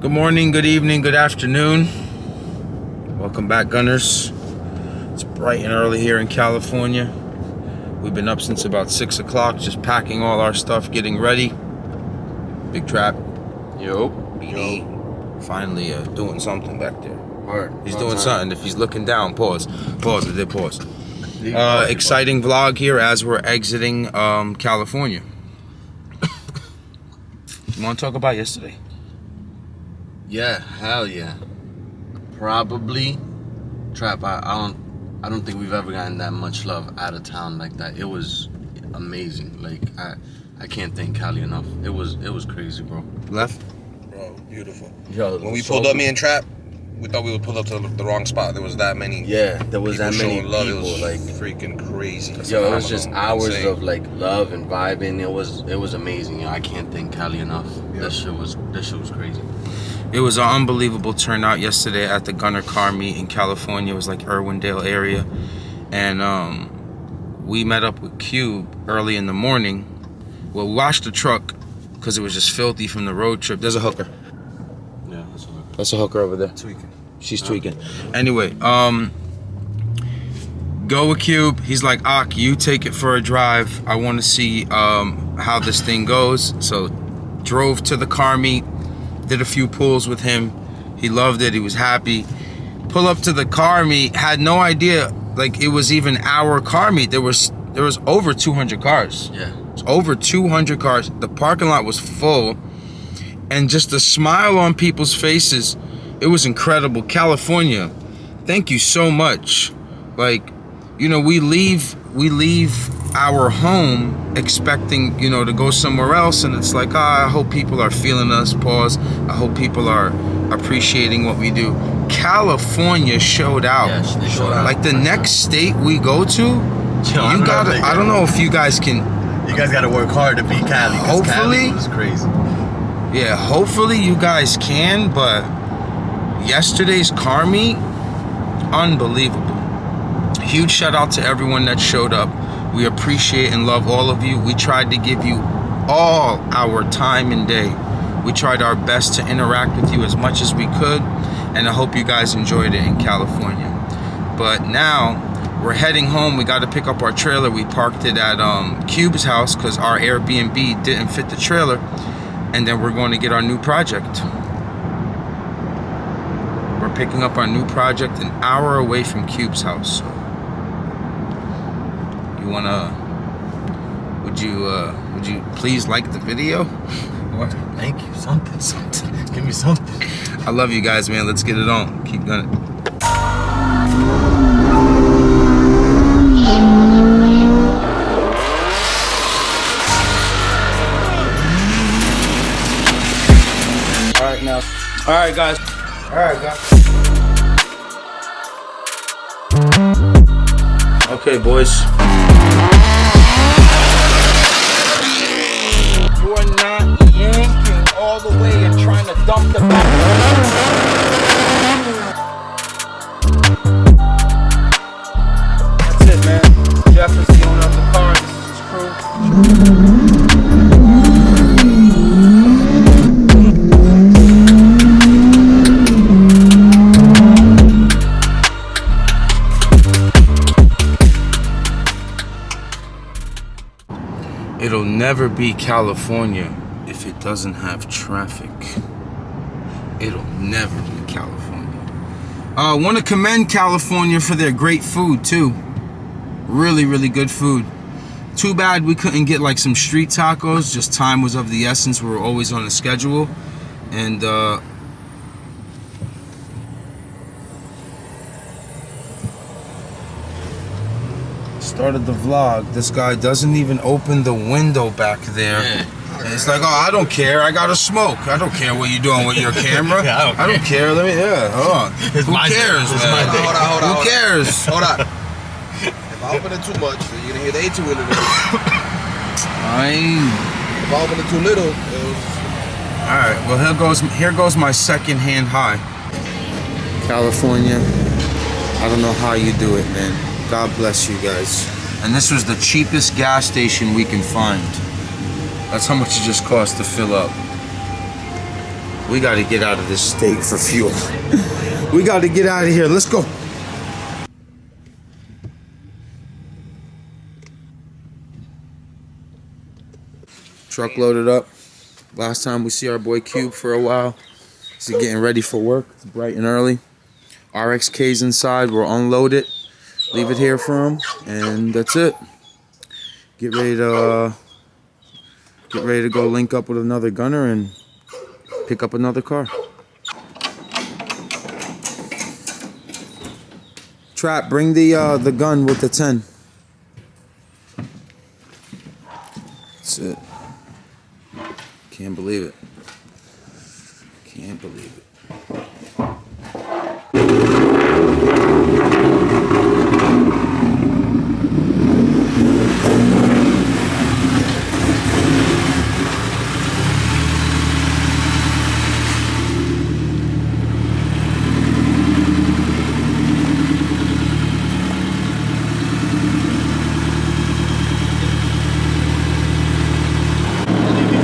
Good morning, good evening, good afternoon. Welcome back, Gunners. It's bright and early here in California. We've been up since about 6 o'clock, just packing all our stuff, getting ready. Big Trap. Yo. Finally doing something back there. Word. He's doing something. If he's looking down, pause. Pause, I did pause. Exciting vlog here as we're exiting California. You want to talk about yesterday? Yeah, hell yeah. Probably. Trap, I don't think we've ever gotten that much love out of town like that. It was amazing. Like I can't thank Cali enough. It was crazy, bro. Left? Bro, beautiful. Yo, when we pulled up, me and Trap, we thought we would pull up to the wrong spot. There was that many. Yeah, there was that many love. people. It was like freaking crazy. Yo, it was just hours insane. of like love and vibing. It was amazing. Yo, I can't thank Cali enough. Yep. That shit was crazy. It was an unbelievable turnout yesterday at the Gunner Car Meet in California. It was like Irwindale area. And we met up with Cube early in the morning. Well, we washed the truck because it was just filthy from the road trip. There's a hooker. Yeah, that's a hooker. That's a hooker over there. Tweaking. She's tweaking. Anyway, go with Cube. He's like, Ak, you take it for a drive. I want to see how this thing goes. So drove to the car meet, did a few pulls with him. He loved it. He was happy. Pull up to the car meet, had no idea like it was even our car meet. There was over 200 cars. Yeah. It's over 200 cars. The parking lot was full, and just the smile on people's faces. It was incredible. California, thank you so much. Like, you know, we leave our home expecting, you know, to go somewhere else, and it's like, I hope people are feeling us. Pause. I hope people are appreciating what we do. California showed out. Yes, they showed out. Like the next state we go to, you gotta. I don't know if you guys can. You guys gotta work hard to beat Cali. Hopefully, Cali was crazy. Yeah, hopefully you guys can, but yesterday's car meet, unbelievable. Huge shout out to everyone that showed up. We appreciate and love all of you. We tried to give you all our time and day. We tried our best to interact with you as much as we could, and I hope you guys enjoyed it in California. But now we're heading home. We got to pick up our trailer. We parked it at Cube's house because our Airbnb didn't fit the trailer, and then we're going to get our new project. We're picking up our new project an hour away from Cube's house. So you wanna? Would you please like the video? What? Thank you. Something. Give me something. I love you guys, man. Let's get it on. Keep gunning. All right, guys. Okay, boys. You are not yanking all the way and trying to dump the back. That's it, man. Jeff is the owner of the car. This is his crew. It'll never be California if it doesn't have traffic. It'll never be California. I want to commend California for their great food too. Really, really good food. Too bad we couldn't get like some street tacos. Just time was of the essence. We were always on a schedule. And started the vlog. This guy doesn't even open the window back there. Yeah. And it's like, oh, I don't care. I gotta smoke. I don't care what you're doing with your camera. Yeah, I don't care. Let me. Yeah. Hold on. Who cares, man? Who cares? Hold on. If I open it too much, then you're gonna hear the 18-wheeler. If I open it too little, All right. Well, here goes my second-hand high. California. I don't know how you do it, man. God bless you guys. And this was the cheapest gas station we can find. That's how much it just cost to fill up. We got to get out of this state for fuel. We got to get out of here. Let's go. Truck loaded up. Last time we see our boy Cube for a while. He's getting ready for work. It's bright and early. RXK's inside. We'll unload it. Leave it here for him. And that's it. Get ready to go link up with another gunner and pick up another car. Trap, bring the gun with the 10. That's it. Can't believe it. Can't believe it.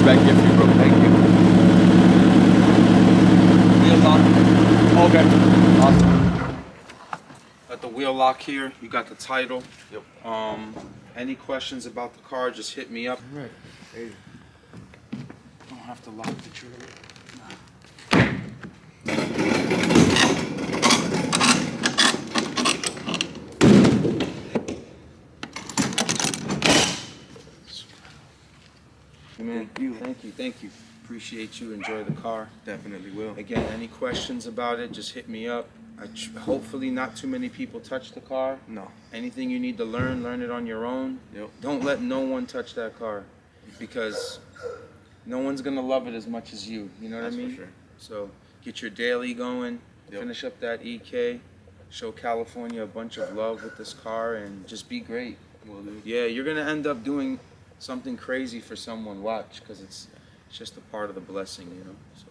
Back here for you, bro. Thank you. Wheel lock. Okay. Awesome. Got the wheel lock here. You got the title. Yep. Any questions about the car, just hit me up. All right. Hey. Don't have to lock the trailer. Man, thank you. Appreciate you. Enjoy the car. Definitely will. Again, any questions about it, just hit me up. Hopefully not too many people touch the car. No. Anything you need to learn it on your own. Yep. Don't let no one touch that car, because no one's gonna love it as much as you. You know what I mean? For sure. So get your daily going. Yep. Finish up that EK. Show California a bunch of love with this car, and just be great. Will do. Yeah, you're gonna end up doing something crazy for someone. Watch, because it's just a part of the blessing, you know. So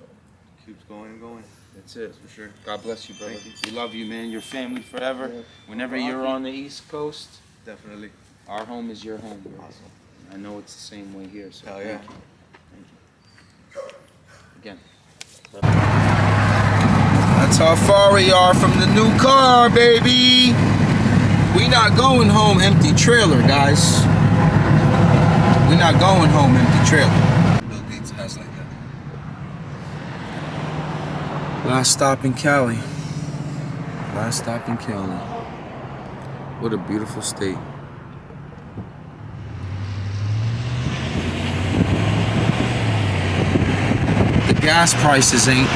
Keeps going and going. that's it. For sure. God bless you, brother. Thank you. We love you, man. Your family forever. Yeah. Whenever you're on the East Coast, Definitely. our home is your home, bro. Awesome. I know it's the same way here. So Hell thank yeah. you. Thank you. Again. That's how far we are from the new car, baby. We not going home empty trailer, guys. We not going home empty trailer. Bill Gates has like that. Last stop in Cali. Last stop in Cali. What a beautiful state. The gas prices ain't.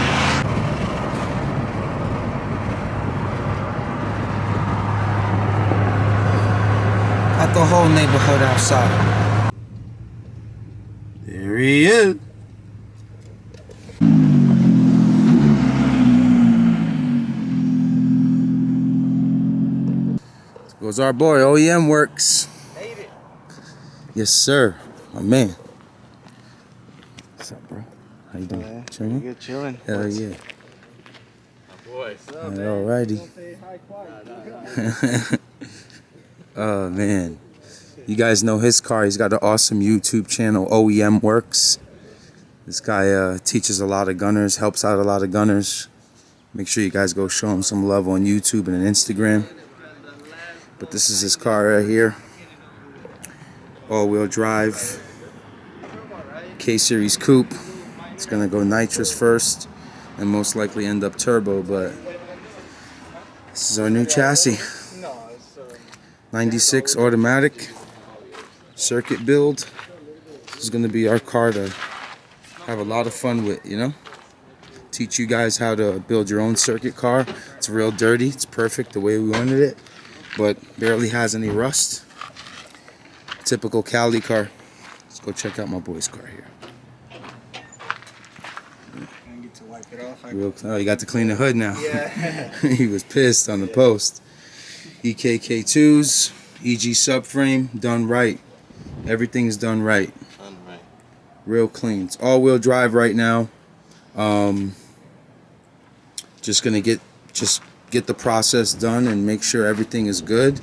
Got the whole neighborhood outside. There he is. Goes our boy, OEM Works. Made it. Yes, sir. My man. What's up, bro? How you doing? Yeah, Chilling? good chilling. Hell yeah. My boy. What's up, Alrighty. Oh, man. You guys know his car. He's got an awesome YouTube channel, OEM Works. This guy teaches a lot of gunners, helps out a lot of gunners. Make sure you guys go show him some love on YouTube and on Instagram. But this is his car right here. All-wheel drive. K-Series coupe. It's gonna go nitrous first and most likely end up turbo, but this is our new chassis. 96 automatic circuit build. This is gonna be our car to have a lot of fun with, you know? Teach you guys how to build your own circuit car. It's real dirty. It's perfect the way we wanted it, but barely has any rust. Typical Cali car. Let's go check out my boy's car here. I get to wipe it off. Oh, you got to clean the hood now. Yeah. He was pissed on the post. EKK2s, EG subframe, done right. Everything's done right. Done right. Real clean. It's all-wheel drive right now. Just gonna get the process done and make sure everything is good,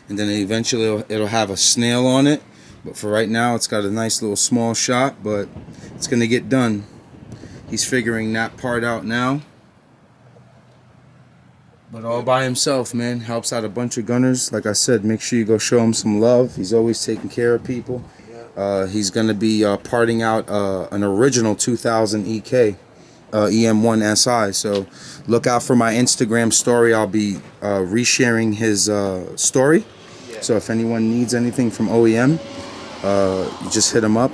and then eventually it'll have a snail on it. But for right now, it's got a nice little small shot, but it's gonna get done. He's figuring that part out now. But all by himself, man. Helps out a bunch of gunners. Like I said, make sure you go show him some love. He's always taking care of people. He's going to be parting out an original 2000 EK EM1 SI. So look out for my Instagram story. I'll be resharing his story. So if anyone needs anything from OEM, you just hit him up.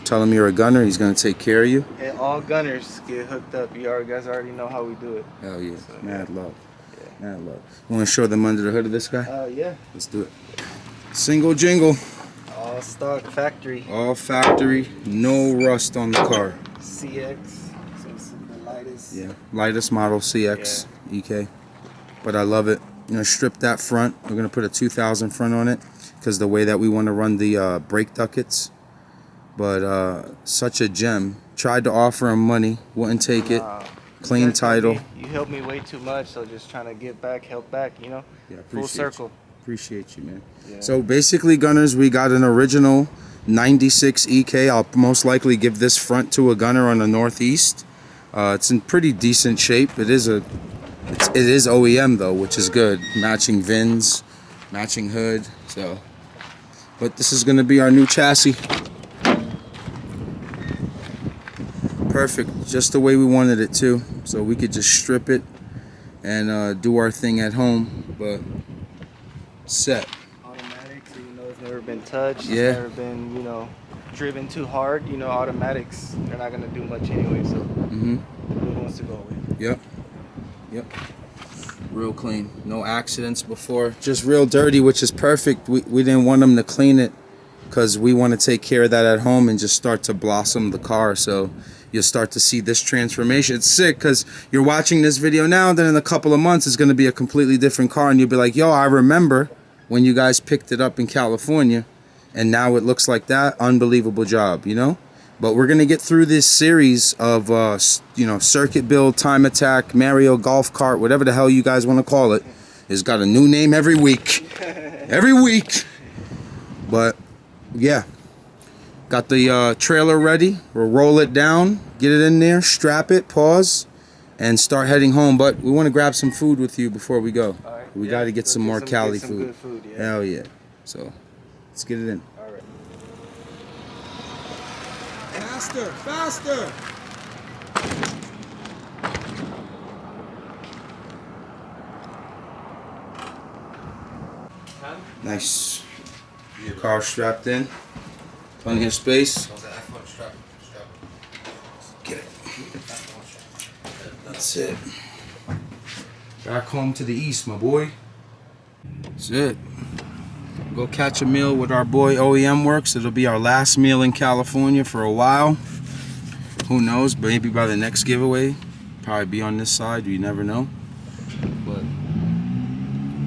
Tell him you're a gunner. He's going to take care of you. And all gunners get hooked up. You guys already know how we do it. Hell yeah. So, Mad love. Mad love. You want to show them under the hood of this guy? Yeah. Let's do it. Single jingle. All stock factory. All factory. No rust on the car. CX. So it's the lightest. Yeah. Lightest model CX EK. But I love it. I'm going to strip that front. We're going to put a 2000 front on it because the way that we want to run the brake ducats. But such a gem. Tried to offer him money. Wouldn't take it. Clean title. You helped me way too much, so just trying to get back, help back, you know? Yeah, full circle. Appreciate you, man. Yeah. So basically, gunners, we got an original 96 EK. I'll most likely give this front to a gunner on the Northeast. It's in pretty decent shape. It is OEM though, which is good. Matching VINs, matching hood. So, but this is gonna be our new chassis. Perfect, just the way we wanted it to. So we could just strip it and do our thing at home. But set. Automatic, so you know it's never been touched. Yeah. It's never been, you know, driven too hard. You know, automatics, they're not gonna do much anyway. So who wants to go with? Yep. Real clean. No accidents before. Just real dirty, which is perfect. We didn't want them to clean it because we want to take care of that at home and just start to blossom the car. So you'll start to see this transformation. It's sick because you're watching this video now, then in a couple of months it's going to be a completely different car and you'll be like, yo, I remember when you guys picked it up in California and now it looks like that. Unbelievable job, you know? But we're going to get through this series of, you know, circuit build, time attack, Mario golf cart, whatever the hell you guys want to call it. It's got a new name every week. Every week. But, yeah. Got the trailer ready. We'll roll it down, get it in there, strap it, pause, and start heading home. But we want to grab some food with you before we go. All right. We got to get some more Cali food. Good food, yeah. Hell yeah. So, let's get it in. All right. Faster, faster! Nice. Car strapped in. Plenty of space. Get it. That's it. Back home to the east, my boy. That's it. Go catch a meal with our boy OEM Works. It'll be our last meal in California for a while. Who knows? Maybe by the next giveaway. Probably be on this side. You never know. But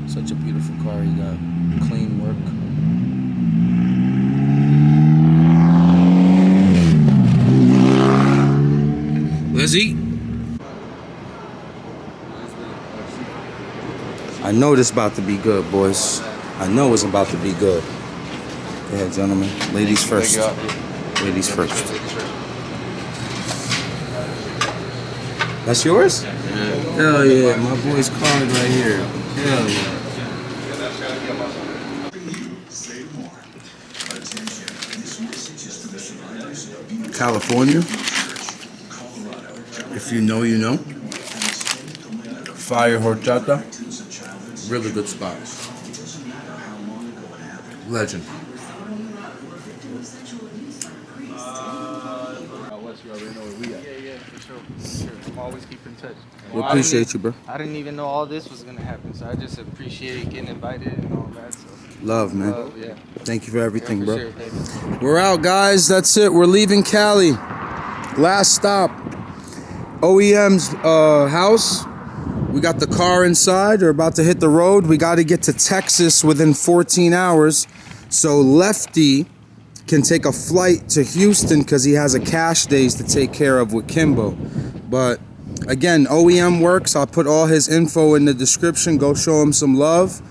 such a beautiful car. You got clean work. Let's eat. I know this about to be good, boys. I know it's about to be good. Go ahead, gentlemen. Ladies first. Ladies first. That's yours? Yeah. Hell yeah, my boy's card right here. Hell yeah. California. If you know, you know. Fire horchata. Really good spot. Legend. Yeah, for sure. I'm always keeping in touch. We appreciate you, bro. I didn't even know all this was gonna happen, so I just appreciate getting invited and all that. So, Love, man. yeah. Thank you for everything, For bro. sure, thank you. We're out, guys. That's it. We're leaving Cali. Last stop. OEM's house. We got the car inside. We're about to hit the road. We got to get to Texas within 14 hours. So Lefty can take a flight to Houston because he has a cash days to take care of with Kimbo. But again, OEM Works. I'll put all his info in the description. Go show him some love.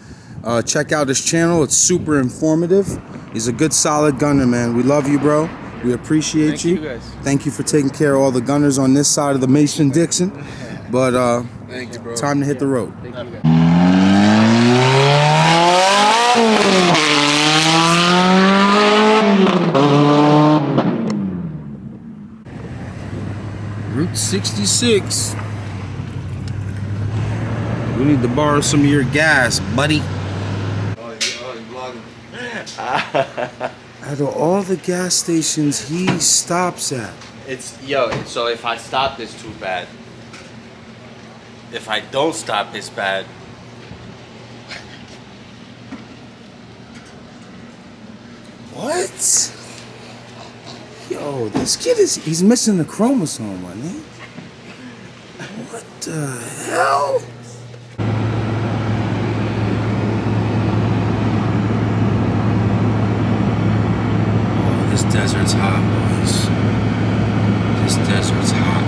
Check out his channel. It's super informative. He's a good, solid gunner, man. We love you, bro. We appreciate Thank you guys. Thank you for taking care of all the gunners on this side of the Mason-Dixon. But Thank you, bro. time to hit the road. Thank you guys. Route 66. We need to borrow some of your gas, buddy. Out of all the gas stations he stops at. So if I stop, it's too bad. If I don't stop, it's bad. What? Yo, this kid he's missing a chromosome, my nigga. What the hell? Oh, this desert's hot, boys. This desert's hot.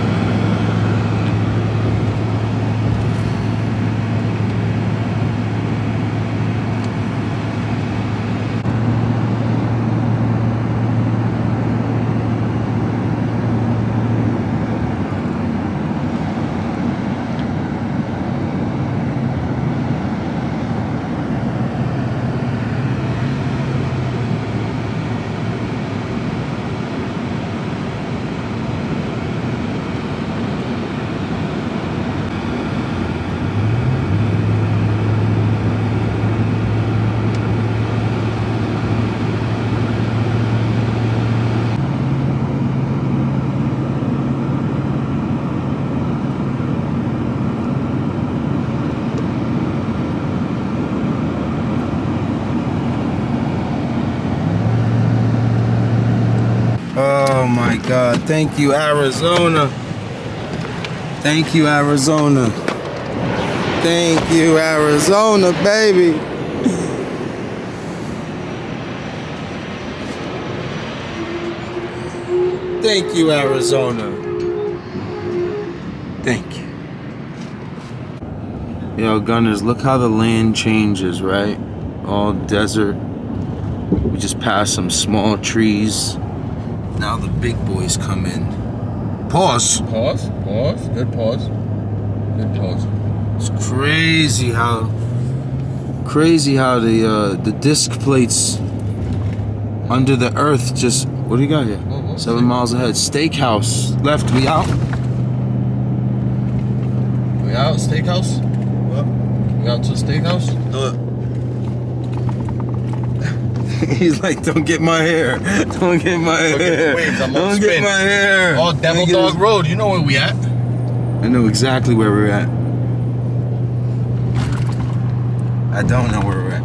Oh my God, thank you, Arizona. Thank you, Arizona. Thank you, Arizona, baby. Thank you, Arizona. Thank you. Yo, Gunners, look how the land changes, right? All desert. We just passed some small trees. Now the big boys come in. Pause. Pause. Pause. Good pause. Good pause. It's crazy how the disc plates under the earth just. What do you got here? 7 miles ahead. Steakhouse left. We out. We out, steakhouse? What? We out to the steakhouse? Do it. He's like, don't get my hair. Don't get my hair. Wait, I'm on Don't get spin. my hair. Oh, Devil Niggas. Dog Road. You know where we at? I know exactly where we're at. I don't know where we're at.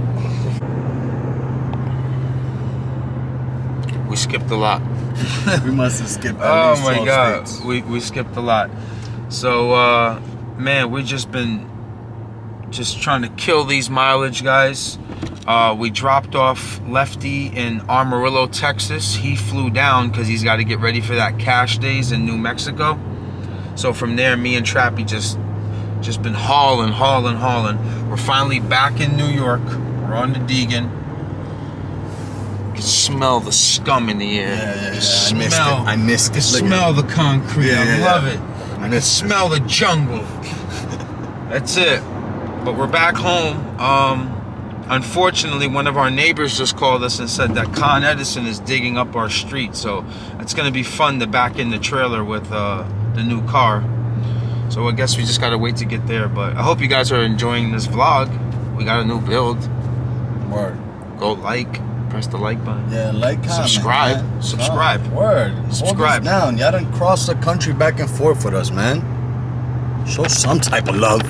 We skipped a lot. We must have skipped Oh my God, we skipped a lot. So, man, we just trying to kill these mileage, guys. We dropped off Lefty in Amarillo, Texas. He flew down because he's got to get ready for that cash days in New Mexico. So from there, me and Trappy just been hauling. We're finally back in New York. We're on the Deegan. You can smell the scum in the air. Yeah. I missed it. You smell the concrete. I love it. I can missed it. smell the jungle. That's it. But we're back home. Unfortunately, one of our neighbors just called us and said that Con Edison is digging up our street. So it's going to be fun to back in the trailer with the new car. So I guess we just got to wait to get there. But I hope you guys are enjoying this vlog. We got a new build. Word. Go press the like button. Yeah, like, comment, Subscribe. man. Subscribe. Word. Subscribe. Hold us down. Y'all done crossed the country back and forth with us, man. Show some type of love.